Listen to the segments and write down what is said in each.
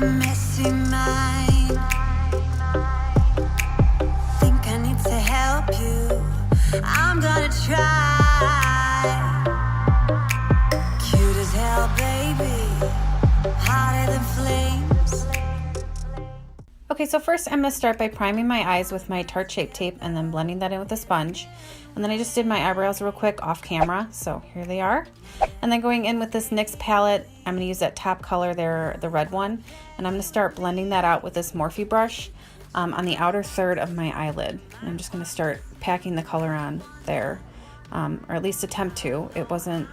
a messy mind. Think I need to help you. I'm gonna try. Cute as hell, baby. Hotter than flames. Okay, so first I'm going to start by priming my eyes with my Tarte Shape Tape and then blending that in with a sponge. And then I just did my eyebrows real quick off camera, so here they are. And then going in with this NYX palette, I'm going to use that top color there, the red one, and I'm going to start blending that out with this Morphe brush on the outer third of my eyelid. And I'm just going to start packing the color on there, or at least attempt to. I wasn't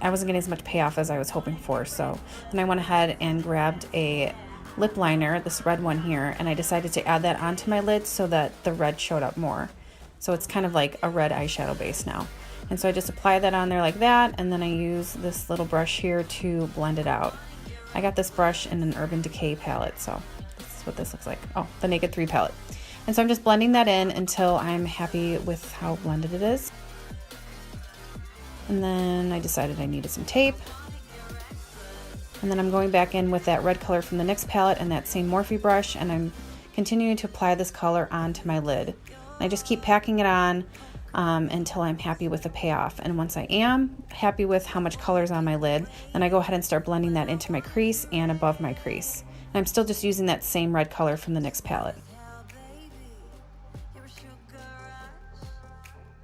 getting as much payoff as I was hoping for, so then I went ahead and grabbed a lip liner, this red one here, and I decided to add that onto my lid so that the red showed up more. So it's kind of like a red eyeshadow base now. And so I just apply that on there like that, and then I use this little brush here to blend it out. I got this brush in an Urban Decay palette, so this is what this looks like. Oh, the Naked 3 palette. And so I'm just blending that in until I'm happy with how blended it is. And then I decided I needed some tape. And then I'm going back in with that red color from the NYX palette and that same Morphe brush, and I'm continuing to apply this color onto my lid. I just keep packing it on until I'm happy with the payoff. And once I am happy with how much color is on my lid, then I go ahead and start blending that into my crease and above my crease. And I'm still just using that same red color from the NYX palette.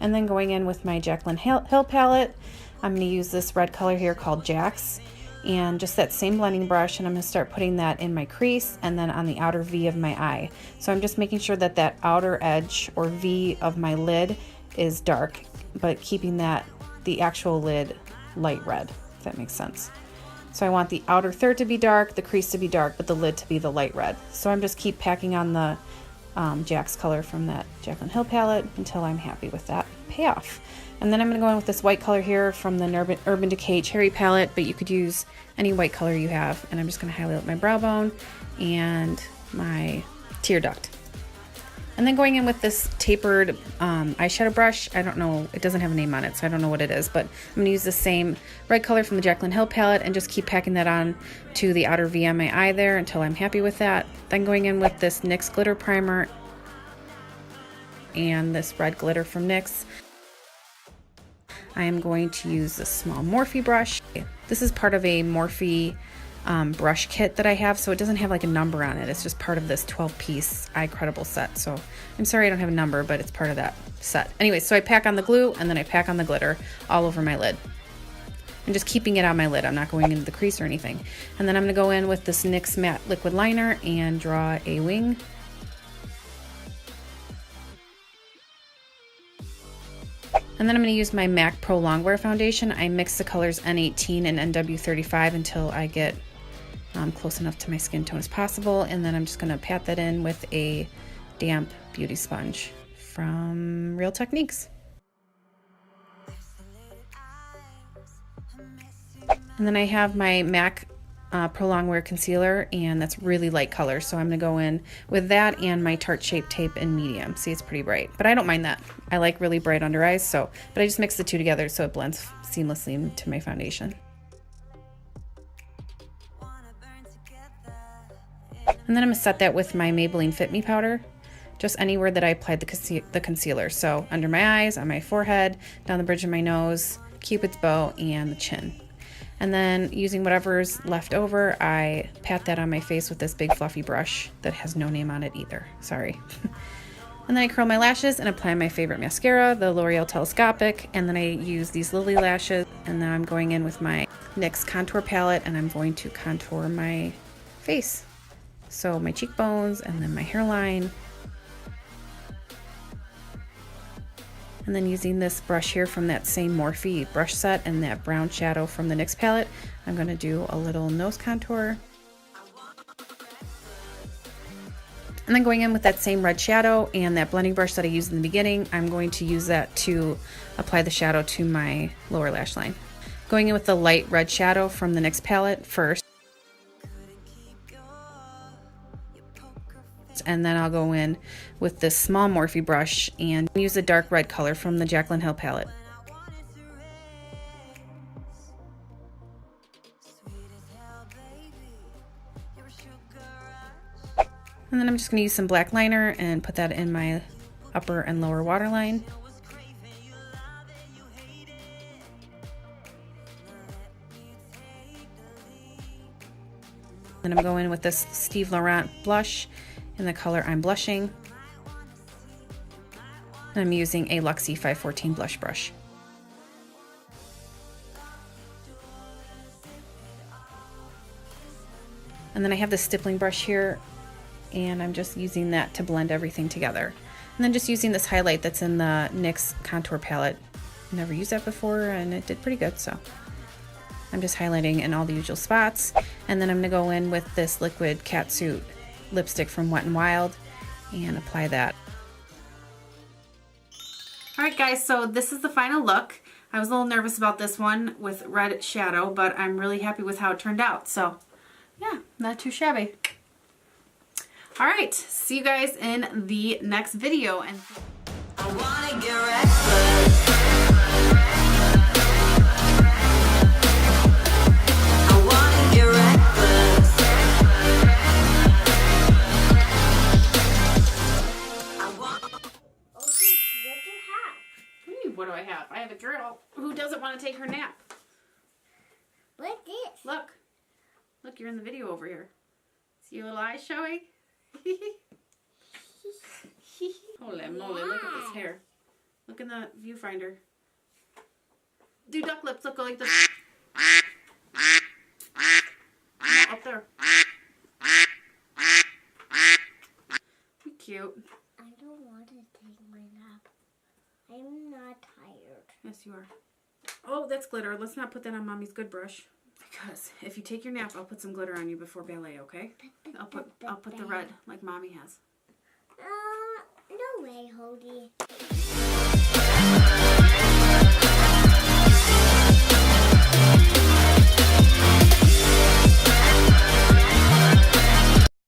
And then going in with my Jaclyn Hill palette, I'm going to use this red color here called Jacz, and just that same blending brush, and I'm going to start putting that in my crease and then on the outer V of my eye. So I'm just making sure that that outer edge or V of my lid is dark, but keeping the actual lid light red, if that makes sense. So I want the outer third to be dark, the crease to be dark, but the lid to be the light red. So I'm just keep packing on the Jacz color from that Jaclyn Hill palette until I'm happy with that payoff. And then I'm going to go in with this white color here from the Urban Decay Cherry palette, but you could use any white color you have. And I'm just going to highlight my brow bone and my tear duct. And then going in with this tapered eyeshadow brush. I don't know, it doesn't have a name on it, so I don't know what it is, but I'm going to use the same red color from the Jaclyn Hill palette and just keep packing that on to the outer V on my eye there until I'm happy with that. Then going in with this NYX glitter primer and this red glitter from NYX. I am going to use this small Morphe brush. This is part of a Morphe brush kit that I have, so it doesn't have like a number on it. It's just part of this 12-piece Eyecredible set. So I'm sorry I don't have a number, but it's part of that set. Anyway, so I pack on the glue and then I pack on the glitter all over my lid. I'm just keeping it on my lid. I'm not going into the crease or anything. And then I'm going to go in with this NYX matte liquid liner and draw a wing. And then I'm going to use my MAC Pro Longwear foundation. I mix the colors N18 and NW35 until I get close enough to my skin tone as possible. And then I'm just going to pat that in with a damp beauty sponge from Real Techniques. And then I have my MAC Pro Longwear concealer, and that's really light color, so I'm going to go in with that and my Tarte Shape Tape in medium. See, it's pretty bright, but I don't mind that. I like really bright under eyes, but I just mix the two together so it blends seamlessly into my foundation. And then I'm going to set that with my Maybelline Fit Me powder, just anywhere that I applied the concealer. So under my eyes, on my forehead, down the bridge of my nose, Cupid's bow, and the chin. And then using whatever's left over, I pat that on my face with this big fluffy brush that has no name on it either. Sorry. And then I curl my lashes and apply my favorite mascara, the L'Oreal Telescopic. And then I use these Lily lashes. And then I'm going in with my NYX contour palette and I'm going to contour my face. So my cheekbones and then my hairline. And then using this brush here from that same Morphe brush set and that brown shadow from the NYX palette, I'm going to do a little nose contour. And then going in with that same red shadow and that blending brush that I used in the beginning, I'm going to use that to apply the shadow to my lower lash line. Going in with the light red shadow from the NYX palette first. And then I'll go in with this small Morphe brush and use the dark red color from the Jaclyn Hill palette. And then I'm just going to use some black liner and put that in my upper and lower waterline. Then I'm going with this Steve Laurent blush in the color I'm blushing. And I'm using a Luxie 514 blush brush. And then I have this stippling brush here, and I'm just using that to blend everything together. And then just using this highlight that's in the NYX contour palette. Never used that before, and it did pretty good, so I'm just highlighting in all the usual spots. And then I'm gonna go in with this liquid Catsuit lipstick from Wet n Wild and apply that. All right, guys, so this is the final look. I was a little nervous about this one with red shadow, but I'm really happy with how it turned out. So yeah, not too shabby. All right, see you guys in the next video. And I wanna get reckless. I wanna get reckless. I want. Okay, what do you have? what do you mean, what do I have? I have a girl who doesn't want to take her nap. What's this? Look, look, you're in the video over here. See your little eyes showing? Holy moly, look at this hair. Look in the viewfinder. Do duck lips, look, go like this. No, up there. Be cute. I don't want to take my nap. I'm not tired. Yes, you are. Oh, that's glitter. Let's not put that on Mommy's good brush. Because if you take your nap, I'll put some glitter on you before ballet, okay? I'll put the red like Mommy has. No way, Hody.